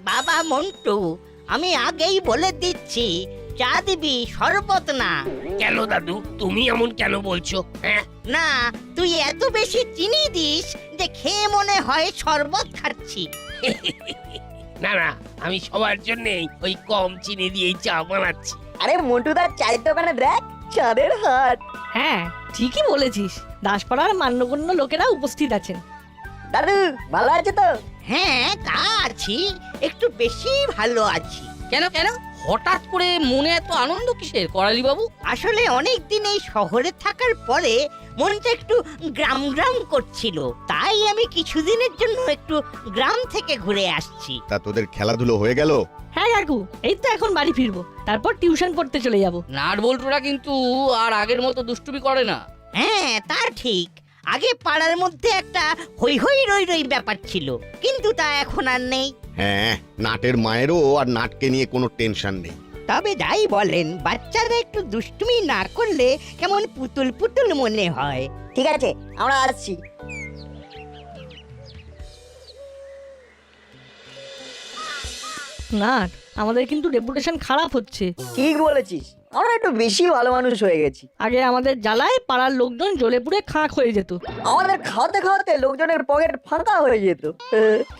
বাবা মন্টু, আমি আগেই বলে দিচ্ছি, চা দিবি, শরবত না। কেন দাদু, তুমি এমন কেন বলছো? হ্যাঁ, না, তুই এত বেশি চিনি দিস যে খেয়ে মনে হয় শরবত খাচ্ছি। না না, আমি সবার জন্য ওই কম চিনি দিয়েই চা বানাচ্ছি। আরে মন্টুদার চায়ের দোকানে দেখ চাঁদের হাট। হ্যাঁ, ঠিকই বলেছিস। দাসপাড়ার মান্যগণ্য লোকেরা উপস্থিত আছেন। দাদু ভালো আছে তো? হ্যাঁ, তা আছি, একটু বেশি ভালো আছি। কেন কেন হঠাৎ করে মনে এত আনন্দ কিসের করালি বাবু? আসলে অনেক দিন এই শহরে থাকার পরে মনটা একটু গ্রাম গ্রাম করছিল, তাই আমি কিছুদিনের জন্য একটু গ্রাম থেকে ঘুরে আসছি। তা তোদের খেলাধুলো হয়ে গেল? হ্যাঁ কাকু, এই তো এখন বাড়ি ফিরবো, তারপর টিউশন পড়তে চলে যাব। নাট বল্টুরা কিন্তু আর আগের মতো দুষ্টুমি করে না। হ্যাঁ, তা ঠিক। আগে পাড়ার মধ্যে একটা হই হই রই রই ব্যাপার ছিল, কিন্তু তা এখন আর নেই। হ্যাঁ, নাটের মায়েরও আর নাটকে নিয়ে কোনো টেনশন নেই। তবে যাই বলেন, বাচ্চারা একটু দুষ্টুমি না করলে কেমন পুতুল পুতুল মনে হয়। ঠিক আছে, আমরা আসছি। নাট, আমাদের কিন্তু রেপুটেশন খারাপ হচ্ছে। ঠিক বলেছিস, আমরা একটু বেশি ভালো মানুষ হয়ে গেছি। আগে আমাদের জ্বালায় পাড়ার লোকজন জ্বলে পুড়ে খাঁক হয়ে যেত, আমাদের খাওয়াতে খাওয়াতে লোকজনের পকেট ফাঁকা হয়ে যেত।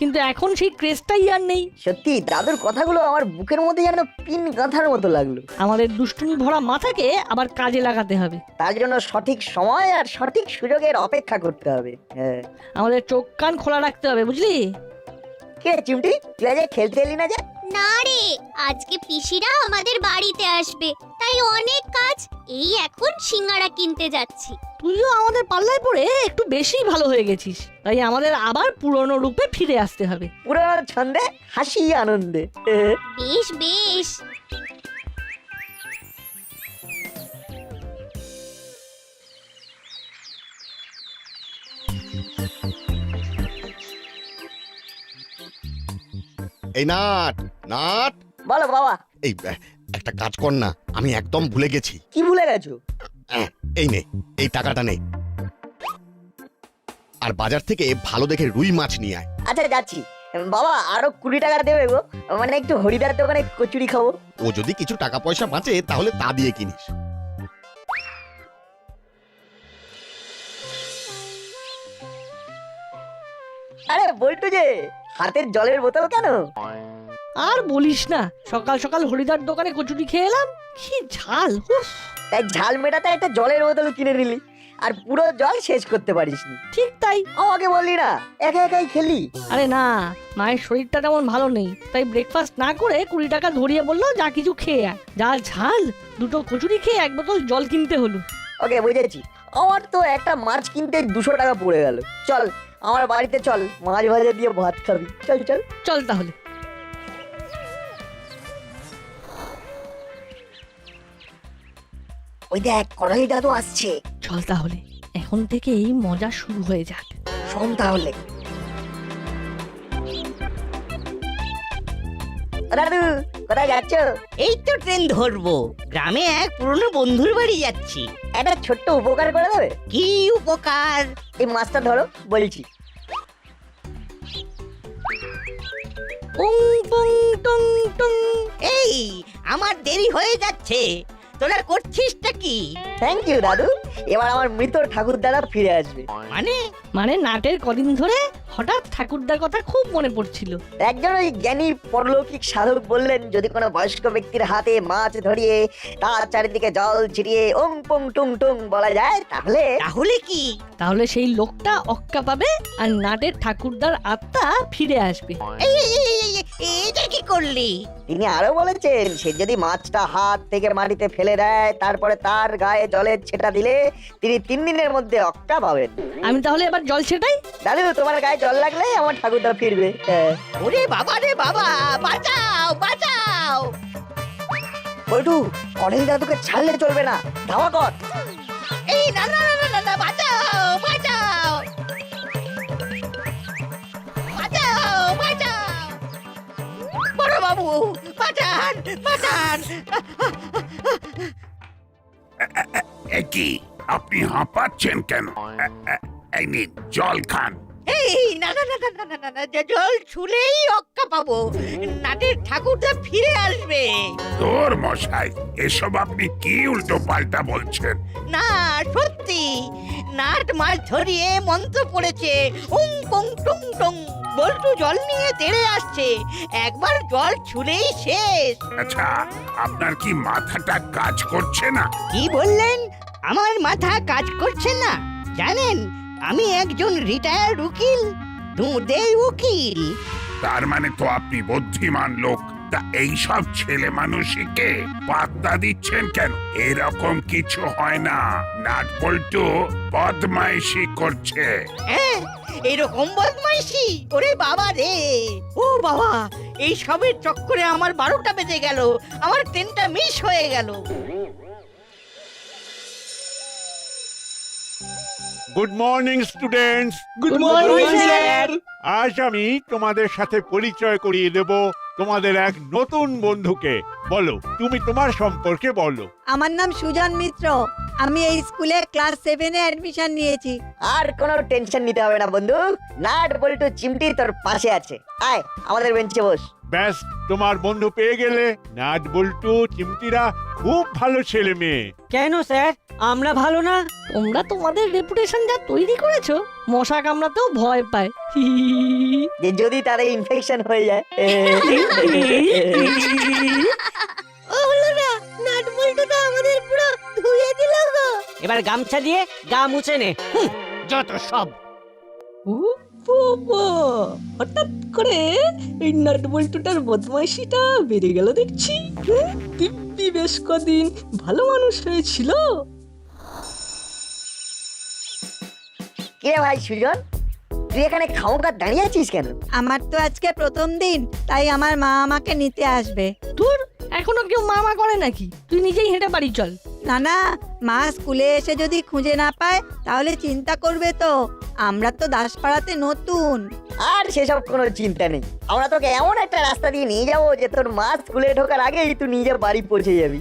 কিন্তু এখন সেই ক্রেজটাই আর নেই। সত্যি দাদুর কথাগুলো আমার বুকের মধ্যে যেন পিন গাঁথার মতো লাগলো। আমাদের দুষ্টুমি ভরা মাথাকে আবার কাজে লাগাতে হবে। তার জন্য সঠিক সময় আর সঠিক সুযোগের অপেক্ষা করতে হবে। হ্যাঁ, আমাদের চোখ কান খোলা রাখতে হবে, বুঝলি? কে চিমটি, তুই আজ খেলতে এলি না যে? না রে, আজকে পিসিরা আমাদের বাড়িতে আসবে, তাই অনেক কাজ। এই এখন সিঙ্গারা কিনতে যাচ্ছি। তুইও আমাদের পাল্লায় পড়ে একটু বেশি ভালো হয়ে গেছিস, তাই আমাদের আবার পুরনো রূপে ফিরে আসতে হবে। পুরো ছন্দে হাসি আনন্দে। বেশ বেশ। এই নাট, নাট, বলো বাবা। এই একটা কাজ কর না, আমি একদম ভুলে গেছি। কি ভুলে গেছো? এই নে, এই টাকাটা নে, আর বাজার থেকে ভালো দেখে রুই মাছ নিয়ে আয়। আচ্ছা যাচ্ছি বাবা, আরো 20 টাকা দেবে গো, মানে একটু হরিদার দোকানে কচুরি খাবো। ও যদি কিছু টাকা পয়সা বাঁচে তাহলে তা দিয়ে কিনিস। আরে বল্টু যে, হাতের জলের বোতল কেন? আর বলিস না, সকাল সকাল হরিদার দোকানে কচুরি খেয়ে এলাম, কি ঝাল! উফ, তাই ঝাল মেটাতে একটা জলের বোতল কিনে নিলি, আর পুরো জল শেষ করতে পারিসনি। ঠিক তাই। আমাকে বললি না, একা একাই খেলি। আরে না, মায়ের শরীরটা তেমন ভালো নেই, তাই ব্রেকফাস্ট না করে 20 টাকা ধরিয়ে বললো যা কিছু খেয়ে আয়। যা ঝাল, দুটো কচুরি খেয়ে 1 বোতল জল কিনতে হলো। ওকে বুঝেছি, আমার তো একটা মাছ কিনতে 200 টাকা পড়ে গেল। চল আমার বাড়িতে চল, মাছ ভাজা দিয়ে ভাত খাবি। চল চল চল তাহলে। ওই দেখ কড়াই দাদু আসছে। চল তাহলে, এখন থেকে এই মজা শুরু হয়ে যাক। শোন তাহলে। দাদু কোথায় যাচ্ছ? এই তো ট্রেন ধরবো, গ্রামে এক পুরনো বন্ধুর বাড়ি যাচ্ছি। একটা ছোট্ট উপকার করে দেবে? কি উপকার? এই মাছটা ধরো বলছি। উং পুং টুং টুং। এই, আমার দেরি হয়ে যাচ্ছে, তোরা করছিসটা কি? থ্যাংক ইউ দাদু, এবার আমার মৃত ঠাকুর দাদা ফিরে আসবে। মানে নাটের কদিন ধরে হঠাৎ ঠাকুরদার কথা খুব মনে পড়ছিল। একজন ওই জ্ঞানী পরলৌকিক সাধক বললেন, যদি কোনো বয়স্ক ব্যক্তির হাতে মাছ ধরিয়ে তার চারিদিকে জল ছিটিয়ে ওং পং টুং টুং বলা যায়, তাহলে তাহলে কি? তাহলে সেই লোকটা অক্কা পাবে আর নাটের ঠাকুরদার আত্মা ফিরে আসবে। এটা কি করলি? তিনি আরো বলেছেন, সে যদি মাছটা হাত থেকে মাটিতে ফেলে দেয়, তারপরে তার গায়ে জলের ছেটা দিলে তিনি 3 দিনের মধ্যে অক্কা পাবেন। আমি তাহলে এবার জল ছেটাই। দাদু তোমার গায়ে জল লাগলে আমার ঠাকুরদা ফিরবে। ওরে বাবা রে বাবা, বাঁচাও বাঁচাও! বল্টু, কলেজ দাদুকে ছাড়লে চলবে না, ধাওয়া কর। এই না না না না না, বাঁচাও বাঁচাও বাঁচাও বাঁচাও! বড় বাবু, বাঁচান বাঁচান! কি আপনি হাঁপাচ্ছেন কেন? এই নিন জল খান। এই না না না না না না, না না, জল ছুলেই রক্ষা পাবো, নাটের ঠাকুরটা ফিরে আসবে। তোর মশাই, এসব আপনি কি উল্টো পাল্টা বলছেন? না সত্যি, নাট মাছ ধরিয়ে মন্ত্র পড়েছে, উং পং টুং টং, বল্টু জল নিয়ে তেড়ে আসছে, একবার জল ছুলেই শেষ। আচ্ছা, আপনার কি মাথাটা কাজ করছে না? কি বললেন? আমার মাথা কাজ করছে না? জানেন, আমি একজন রিটায়ার্ড উকিল, দুধের উকিল। তার মানে তো আপনি বুদ্ধিমান লোক। তা এইসব ছেলে মানুষকে পাত্তা দিচ্ছেন কেন? এরকম কিছু হয় না। নাট বল্টু বদমাইশি করছে। হ্যাঁ, এরকম বদমাইশি? ওরে বাবা রে, ও বাবা, এই সবের চক্করে আমার 12টা বেজে গেল, আমার ট্রেনটা মিস হয়ে গেল। Good morning students. Good morning sir. আজ আমি তোমাদের সাথে পরিচয় করিয়ে দেব তোমাদের এক নতুন বন্ধুকে। বলো, তুমি তোমার সম্পর্কে বলো। আমার নাম সুজন মিত্র। আমি এই স্কুলে ক্লাস 7 এ অ্যাডমিশন নিয়েছি। আর কোনো টেনশন নিতে হবে না বন্ধু, নাট বল্টু চিমটি তোর পাশে আছে। আয় আমাদের বেঞ্চে বস। ব্যাস, তোমার বন্ধু পেয়ে গেলে। নাট বল্টু চিমটিরা খুব ভালো ছেলে মেয়ে। কেন স্যার, আমরা ভালো না? তোমরা তোমাদের রেপুটেশন যা তৈরি করেছো, মশা কামড়াতেও ভয় পায়। যে যদি তাদের ইনফেকশন হয়ে যায়। ও হলো না, নাট বল্টুটা আমাদের পুরো ধুয়ে দিল গো। এবার গামছা দিয়ে গা মুছে নে। যত সব। ও বাবা, হঠাৎ করে এই নাট বল্টুটার বদমাইশিটা বেড়ে গেল দেখছি। দিব্যি বেশ কদিন ভালো মানুষ হয়েছিল। কে ভাই সুজন, তুই এখানে খাওয়া দাঁড়িয়ে আছিস কেন? আমার তো আজকে প্রথম দিন, তাই আমার মা আমাকে নিতে আসবে। তোর এখনো কেউ মামা করে নাকি? তুই নিজেই হেঁটে বাড়ি চল। না না, মা স্কুলে এসে যদি খুঁজে না পায় তাহলে চিন্তা করবে তো। আমরা তো দাসপাড়াতে নতুন। আর সেসব কোনো চিন্তা নেই, আমরা তোকে এমন একটা রাস্তা দিয়ে নিয়ে যাবো যে তোর মা স্কুলে ঢোকার আগেই তুই নিজে বাড়ি পৌঁছে যাবি।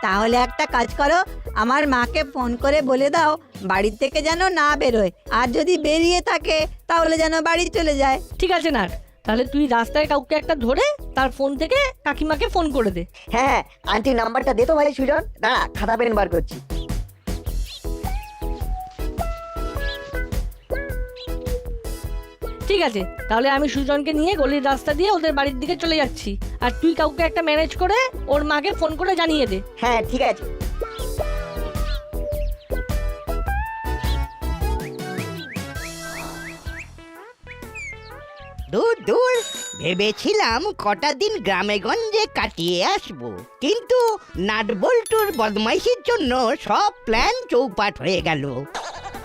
তাহলে একটা কাজ করো, আমার মাকে ফোন করে বলে দাও বাড়ি থেকে যেন না বেরোয়, আর যদি বেরিয়ে থাকে তাহলে যেন বাড়ি চলে যায়। ঠিক আছে না, তাহলে তুই রাস্তায় কাউকে একটা ধরে তার ফোন থেকে কাকিমাকে ফোন করে দে। হ্যাঁ, আন্টি নাম্বারটা দে তো ভাই সুজন। দাঁড়া, খাতা পেন বার করছি। ঠিক আছে, তাহলে আমি সুজনকে নিয়ে গলির রাস্তা দিয়ে ওদের বাড়ির দিকে চলে যাচ্ছি, আর তুই কাউকে একটা ম্যানেজ করে ওর মাকে ফোন করে জানিয়ে দে। হ্যাঁ ঠিক আছে। দূর দূর, ভেবেছিলাম কটা দিন গ্রামে গঞ্জে কাটিয়ে আসব, কিন্তু নাটবল্টুর বদমাইশির জন্য সব প্ল্যান চৌপাট হয়ে গেল।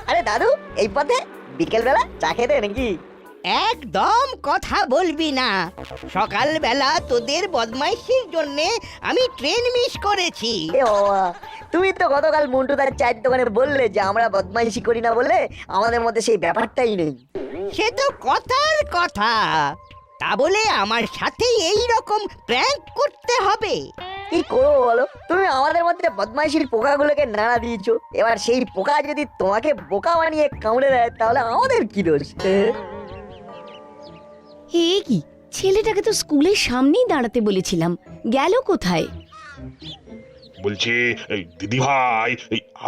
আরে দাদু, এই পথে বিকেল বেলা চা খেতে নাকি? একদম কথা বলবি না, সকালবেলা তোদের বদমাইশির জন্য আমি ট্রেন মিস করেছি। এ বাবা, তুমি তো গতকাল মন্টুদার চায়ের দোকানে বললে যে আমরা বদমাইশি করি না বলে আমাদের মধ্যে সেই ব্যাপারটাই নেই। সে তো কথার কথা, তা বলে আমার সাথে এই রকম প্র্যাঙ্ক করতে হবে? কি করবো বলো, তুমি আমাদের মধ্যে বদমাইশির পোকাগুলোকে নাড়া দিয়েছো, এবার সেই পোকা যদি তোমাকে বোকা বানিয়ে কামড়ে দেয় তাহলে আমাদের কি দোষ? হে কি, ছেলেটাকে তো স্কুলের সামনেই দাঁড়াতে বলেছিলাম, গেল কোথায়? বলছি দিদি ভাই,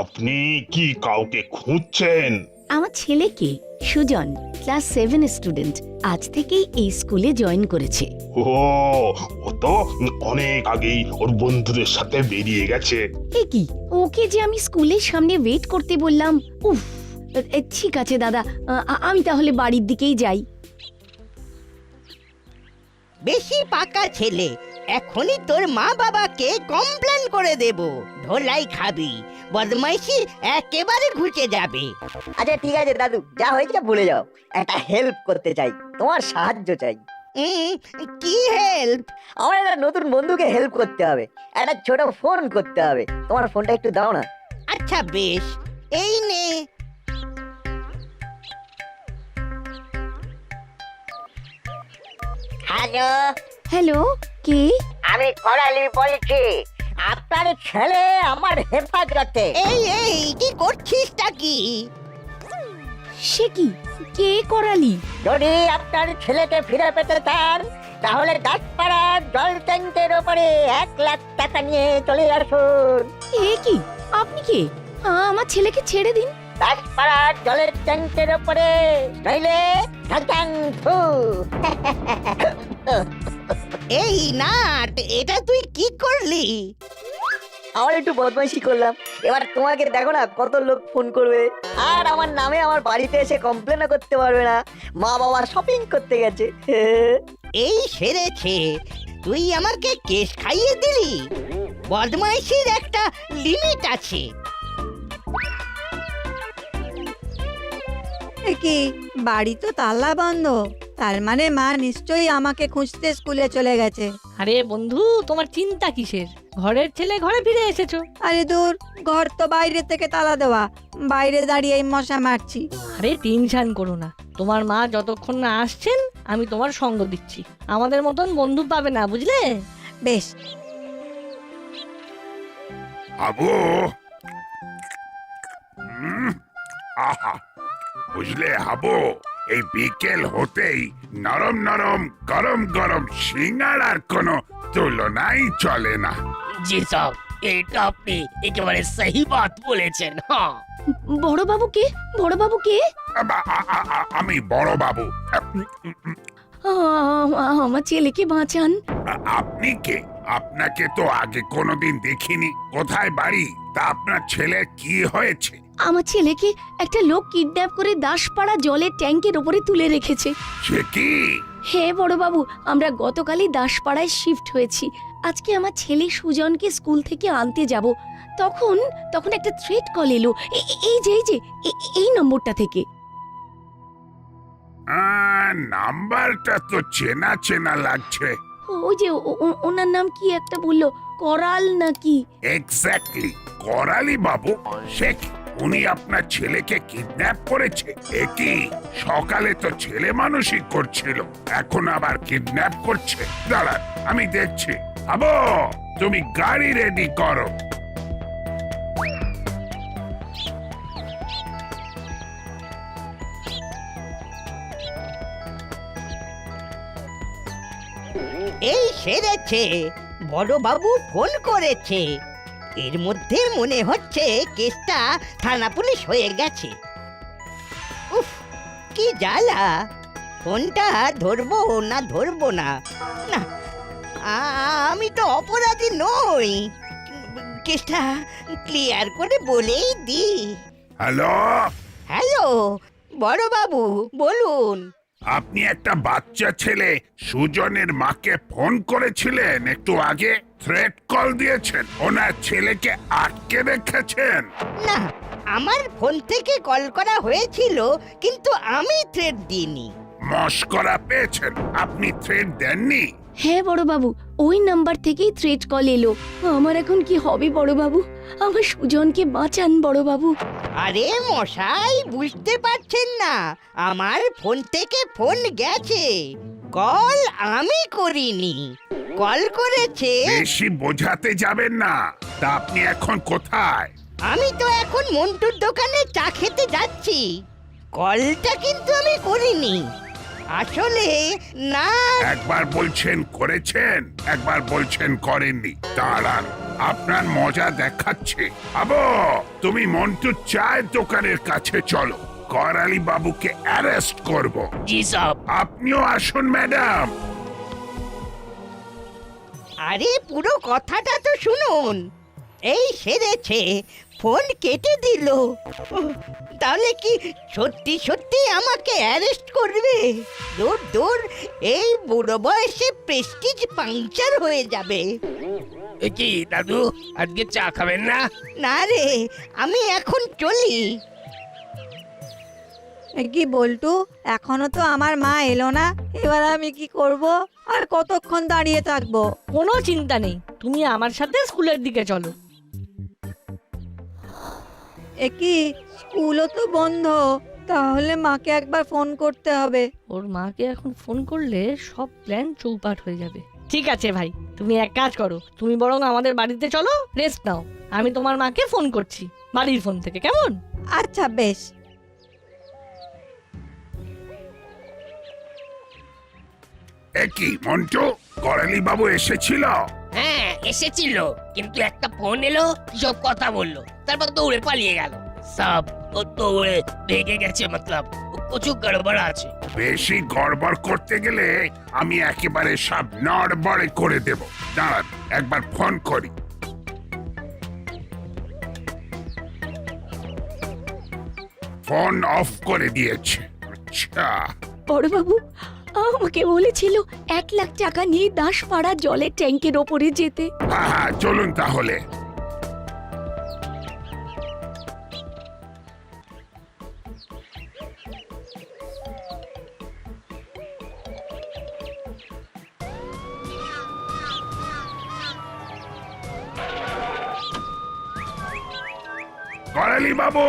আপনি কি কাউকে খুঁজছেন? আমার ছেলেকে, সুজন, ক্লাস 7 স্টুডেন্ট, আজ থেকেই এই স্কুলে জয়েন করেছে। ও তো অনেক আগেই ওর বন্ধুদের সাথে বেরিয়ে গেছে। এ কি, ওকে যে আমি স্কুলের সামনে ওয়েট করতে বললাম। উফ, ঠিক আছে দাদা, আমি তাহলে বাড়ির দিকেই যাই। বেশি পাকা ছেলে, এখনই তোর মা বাবাকে কমপ্লেন করে দেব, ধোলাই খাবি, বদমাইশি একেবারে ঘুচে যাবে। আচ্ছা ঠিক আছে দাদু, যা হয়েছে ভুলে যাও। একটা হেল্প করতে চাই, তোমার সাহায্য চাই। কি হেল্প? আমার একটা নতুন বন্ধুকে হেল্প করতে হবে, একটা ছোট ফোন করতে হবে। তোমার ফোনটা একটু দাও না। আচ্ছা বেশ, এই নে। হ্যালো। হ্যালো, কে? আমি করালি বলছি, আপনার ছেলে আমার হেফাজতে। এই এই, কি করছিসটা কি? সে কি, কে করালি? যদি আপনার ছেলেকে ফিরে পেতে চান তাহলে দাসপাড়ার জল ট্যাঙ্কের ওপরে 1,00,000 টাকা নিয়ে চলে আসুন। এ কি, আপনি কে? আমার ছেলেকে ছেড়ে দিন। দাসপাড়ার জলের ট্যাঙ্কের ওপরে, নইলে ঢাকাং ফু। এই নাট, এটা তুই কি করলি? আমার একটু বদমাইশি করলাম। এবার তোমাকে দেখো না কত লোক ফোন করবে, আর আমার নামে আমার বাড়িতে এসে কমপ্লেনও করতে পারবে না, মা বাবা শপিং করতে গেছে। এই সেরেছে, তুই আমাকে কেস খাইয়ে দিলি। বদমাইশির একটা লিমিট আছে। এ কি, বাড়ি তো তালা বন্ধ, তার মানে মা নিশ্চয়ই আমাকে খুঁজতে স্কুলে চলে গেছে। আরে বন্ধু, তোমার চিন্তা কিসের? ঘরের ছেলে ঘরে ফিরে এসেছো। আরে দূর, ঘর তো বাইরে থেকে তালা দেওয়া, বাইরে দাঁড়িয়ে মশা মারছি। আরে টেনশন করো না, তোমার মা যতক্ষণ না আসছেন আমি তোমার সঙ্গ দিচ্ছি। আমাদের মতন বন্ধু পাবে না, বুঝলে? বেশ। হাবু, আহা, বুঝলে হাবু, এই বিকেল হতেই নরম নরম গরম গরম সিঙ্গাড়ার কোনো তুলনাই চলে না। জি সাহেব, এটা আপনি একেবারে সহি বাত বলেছেন। হ্যাঁ, বড় বাবু কে? বড় বাবু কে? আমি বড় বাবু। আমার ছেলেকে বাঁচান। আপনি কে? আপনাকে তো আগে কোনোদিন দেখিনি। কোথায় বাড়ি? তা আপনার ছেলের কি হয়েছে? আমার ছেলেকে একটা লোক কিডন্যাপ করে দাসপাড়া জলের ট্যাঙ্কের ওপরে তুলে রেখেছে। সে কি? হ্যাঁ বড় বাবু, আমরা গতকালই দাসপাড়ায় শিফট হয়েছি। আজকে আমার ছেলে সুজনকে স্কুল থেকে আনতে যাব। তখন একটা থ্রেট কল এলো, এই নম্বরটা থেকে। নাম্বারটা তো চেনা চেনা লাগছে। ওই যে ওনার নাম কি একটা বললো, করাল নাকি? এক্স্যাক্টলি, করালি বাবু। সে কি? উনি আপনার ছেলেকে কিডন্যাপ করেছে? একই সকালে তো ছেলে মানুষই করছিল, এখন আবার কিডন্যাপ করছে। দাঁড়ান, আমি দেখছি। আবো, তুমি গাড়ি রেডি করো। এই সেরেছে, বড় বাবু ফোন করেছে। এর মধ্যে মনে হচ্ছে কেসটা থানা পুলিশ হয়ে গেছে। উফ, কি জ্বালা! ফোনটা ধরবো না ধরবো না, না আমি তো অপরাধী নই। কেসটা ক্লিয়ার করে বলেই দি। হ্যালো হ্যালো, বড় বাবু বলুন। আপনি একটা বাচ্চা ছেলে সুজনের মাকে ফোন করেছিলেন একটু আগে, থ্রেট কল দিয়েছেন, ওনার ছেলেকে আটকে রেখেছেন। না, আমার ফোন থেকে কল করা হয়েছিল, কিন্তু আমি থ্রেট দিইনি। মস্করা পেয়েছেন, আপনি থ্রেট দেননি। হ্যাঁ বড় বাবু, ওই নাম্বার থেকেই থ্রেট কল এলো। আমার এখন কি হবে বড় বাবু? আমার সুজনকে বাঁচান বড় বাবু। আরে মশাই, বুঝতে পারছেন না, আমার ফোন থেকে ফোন গেছে, কল আমি করিনি, কল করেছে। বেশি বোঝাতে যাবেন না। তা আপনি এখন কোথায়? আমি তো এখন মন্টুর দোকানে চা খেতে যাচ্ছি। কলটা কিন্তু আমি করিনি, আসলে না। একবার বলছেন করেছেন, একবার বলছেন করেননি। দাঁড়ান, আপনার মজা দেখাচ্ছে। আবো, তুমি মন্টুর চায়ের দোকানের কাছে চলো, করালি বাবুকে অ্যারেস্ট করব। জি সাহেব। আপনিও আসুন ম্যাডাম। আরে পুরো কথাটা তো শুনুন। এই সেরেছে, ফোন কেটে দিল। তাহলে কি সত্যি সত্যি আমাকে অ্যারেস্ট করবে? দূর দূর, এই বুড়ো বয়সে প্রেস্টিজ পাংচার হয়ে যাবে। এ কি দাদু, আজকে চা খাবেন না? না রে, আমি এখন চলি। এ কি বল্টু, এখনো তো আমার মা এলো না, এবার আমি কি করব? আর কতক্ষণ দাঁড়িয়ে থাকবো? কোনো চিন্তা নেই, তুমি আমার সাথে স্কুলের দিকে চলো। এ কি, স্কুলও তো বন্ধ, তাহলে মাকে একবার ফোন করতে হবে। ওর মাকে এখন ফোন করলে সব প্ল্যান চৌপাট হয়ে যাবে। ঠিক আছে ভাই, তুমি এক কাজ করো, তুমি বরং আমাদের বাড়িতে চলো, রেস্ট নাও। আমি তোমার মাকে ফোন করছি বাড়ির ফোন থেকে, কেমন? আচ্ছা বেশ। একই মন্টু, করালি বাবু এসেছিল? হ্যাঁ এসেছিল, কিন্তু একটা ফোন এলো, সব কথা বললো, তারপর দৌড়ে পালিয়ে গেল। সব ও দৌড়ে ভেগে গেছে, মতলব কিছু গড়বড় আছে। বেশি গড়বড় করতে গেলে আমি একেবারে সব নড়বড়ে করে দেব। দাঁড়ান, একবার ফোন করি। ফোন অফ করে দিয়েছে। আচ্ছা, বড়বাবু আমাকে বলেছিল 1,00,000 টাকা নিয়ে দাসপাড়া জলের ট্যাঙ্কের ওপরে যেতে। হ্যাঁ হ্যাঁ, চলুন তাহলে। করালি বাবু,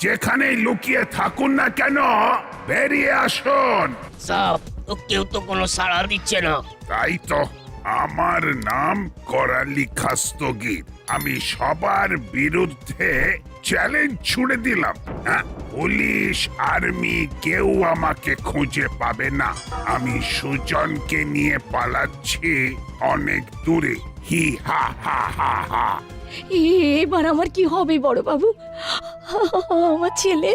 যেখানেই লুকিয়ে থাকুন না কেন, বেরিয়ে আসুন। সব কেউ তো কোনো সাড়া দিচ্ছে না। তাই তো, আমার নাম করালি খাস্তগির। আমি সবার বিরুদ্ধে চ্যালেঞ্জ ছুড়ে দিলাম। হ্যাঁ, পুলিশ আর্মি কেউ আমাকে খুঁজে পাবে না। আমি সুজনকে নিয়ে পালাচ্ছি অনেক দূরে। হি হা হা হা হা। এবার আমার কি হবে বড়বাবু? আমার ছেলে।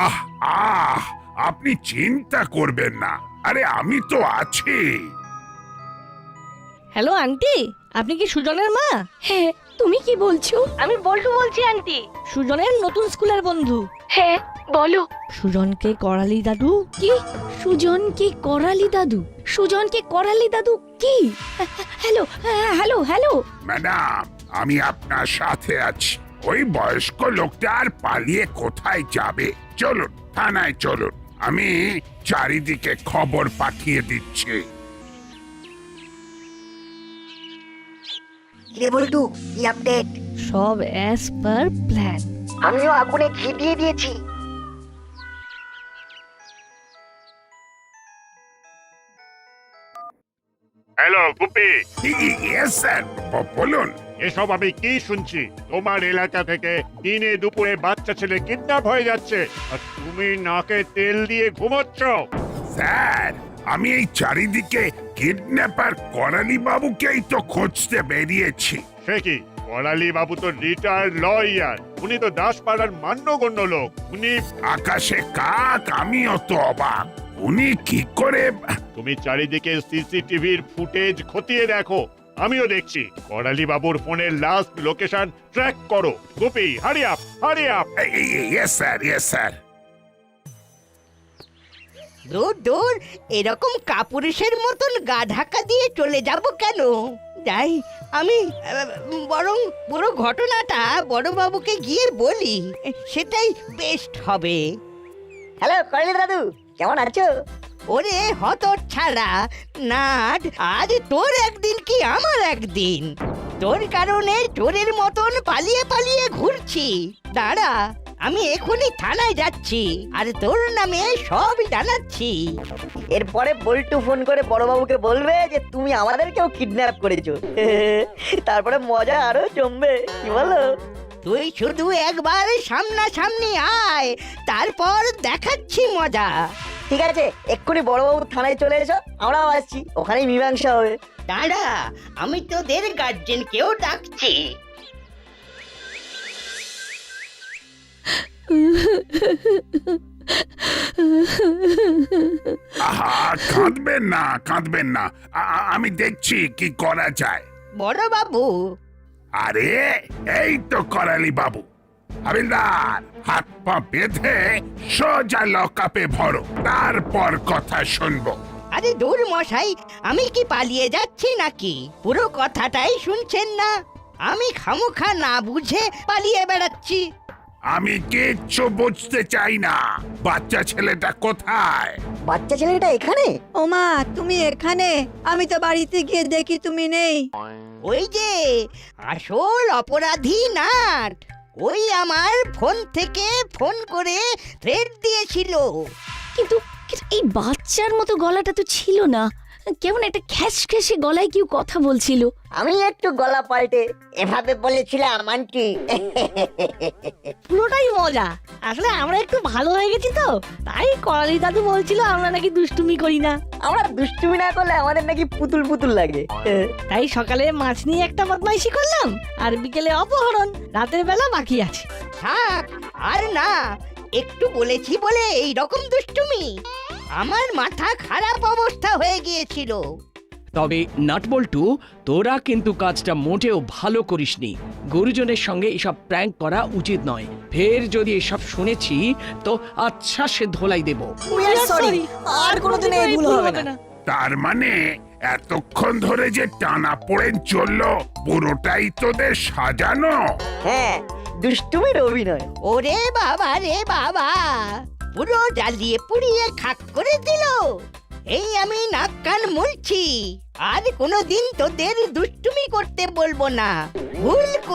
আহ আহ, আপনি চিন্তা করবেন না, আরে আমি তো আছি। হ্যালো আন্টি, আপনি কি সুজনের মা? হ্যাঁ, তুমি কি বলছো? আমি বল্টু বলছি আন্টি, সুজনের নতুন স্কুলের বন্ধু। হ্যাঁ বলো। সুজনকে করালি দাদু। কি? সুজনকে করালি দাদু? সুজনকে করালি দাদু কি? Hello hello hello. ম্যাডাম, আমি আপনার সাথে আছি। ওই বয়স্ক লোকটা আর পালিয়ে কোথায় যাবে? চলুন থানায় চলুন, আমি চারিদিকে খবর পাঠিয়ে দিচ্ছি। রে বল্টু, কি আপডেট? সব অ্যাজ পার প্ল্যান। আমিও আগুনে ঘি দিয়ে দিয়েছি। হ্যালো গুপি, ইয়েস স্যার, বলুন। এসব আমি কি শুনছি? তোমার এলাকা থেকে দিনে দুপুরে বাচ্চা ছেলে কিডন্যাপ হয়ে যাচ্ছে, আর তুমি নাকে তেল দিয়ে ঘুমোচ্ছ। স্যার, আমি এই চারিদিকে কিডন্যাপার করালি বাবুকেই তো খুঁজতে বেরিয়েছি। সে কি? করালি বাবু তো রিটায়ার্ড লয়ার, উনি তো দাসপাড়ার মান্যগণ্য লোক। উনি আকাশে কাক, আমিও তো অবাক। উনি কি করে? তুমি চারিদিকে সিসিটিভির ফুটেজ খতিয়ে দেখো, আমিও দেখছি। করালি বাবুর ফোনের লাস্ট লোকেশন ট্র্যাক করো। Gupi, hurry up, hurry up. Yes sir, yes sir. দূর দূর, এরকম কাপুরুষের মতন গা ঢাকা দিয়ে চলে যাব কেন? যাই, আমি বরং পুরো ঘটনাটা বড়বাবুকে গিয়ে বলি, সেটাই বেস্ট হবে। হ্যালো করালি দাদু, কেমন আছো? ওরে হতর ছাড়া নাট, আজ তোর একদিন কি আমার একদিন। তোর কারণে চোরের মতন পালিয়ে পালিয়ে ঘুরছি। দাঁড়া, আমি এখনই থানায় যাচ্ছি আর তোর নামে সব জানাচ্ছি। এরপরে বল্টু ফোন করে বড়বাবুকে বলবে যে তুমি আমাদেরকেও কিডন্যাপ করেছো। তারপরে মজা আরো জমবে, কি বলো? তুই শুধু একবার সামনাসামনি আয়, তারপর দেখাচ্ছি মজা। ঠিক আছে, এক্ষুনি বড়বাবু থানায় চলে এসো, আমরাও আসছি, ওখানেই মীমাংসা হবে। দাঁড়া, আমি তোদের গার্জেনকেও ডাকছি। আহা, কাঁদবেন না, কাঁদবেন না, আমি দেখছি কি করা যায়। বড় বাবু, আরে এই তো করালি বাবু। হাবিলদার, হাত পা বেঁধে সোজা লকআপে ভরো, তারপর কথা শুনবো। আরে দূর মশাই, আমি কি পালিয়ে যাচ্ছি নাকি? পুরো কথাটাই শুনছেন না? আমি খামোখা না বুঝে পালিয়ে বেড়াচ্ছি। আমি কিচ্ছু বুঝতে চাই না। বাচ্চা ছেলেটা কোথায়? বাচ্চা ছেলেটা এখানে? ওমা, তুমি এখানে? আমি তো বাড়িতে গিয়ে দেখি তুমি নেই। ওই যে আসল অপরাধী নাট, ওই আমার ফোন থেকে ফোন করে থ্রেট দিয়েছিল। কিন্তু কিন্তু এই বাচ্চার মতো গলাটা তো ছিল না, কেমন একটা খ্যাস খ্যাসে গলায় কেউ কথা বলছিল। আমি একটু গলা পাল্টে এভাবে বলেছিলাম আন্টি। পুরোটাই মজা। আসলে আমরা একটু ভালো হয়ে গেছি তো, তাই করালি দাদু বলছিল আমরা নাকি দুষ্টুমি করি না। আমরা দুষ্টুমি না করলে আমাদের নাকি পুতুল পুতুল লাগে। তাই সকালে মাছ নিয়ে একটা বদমাইশি করলাম, আর বিকেলে অপহরণ, রাতের বেলা বাকি আছে। থাক আর না, একটু বলেছি বলে এই রকম দুষ্টুমি। আমার মাথা খারাপ অবস্থা হয়ে গিয়েছিল। তবে নাটবল্টু, তোরা কিন্তু কাজটা মোটেও ভালো করিসনি। গুরুজনের সঙ্গে এসব প্র্যাঙ্ক করা উচিত নয়। ফের যদি এসব শুনেছি তো আচ্ছা সে ধোলাই দেব। সরি, আর কোনোদিন এই ভুল হবে না। তার মানে এতক্ষণ ধরে যে টানা পড়েন চললো পুরোটাই তোদের সাজানো? হ্যাঁ, দুষ্টুমির অভিনয়। ওরে বাবা রে বাবা, পুরো জ্বালিয়ে পুড়িয়ে খাক করে দিল। এই আমি নাক কান মুলছি, আর কোনোদিন তোদের দুষ্টুমি করতে বলবো না। ভুল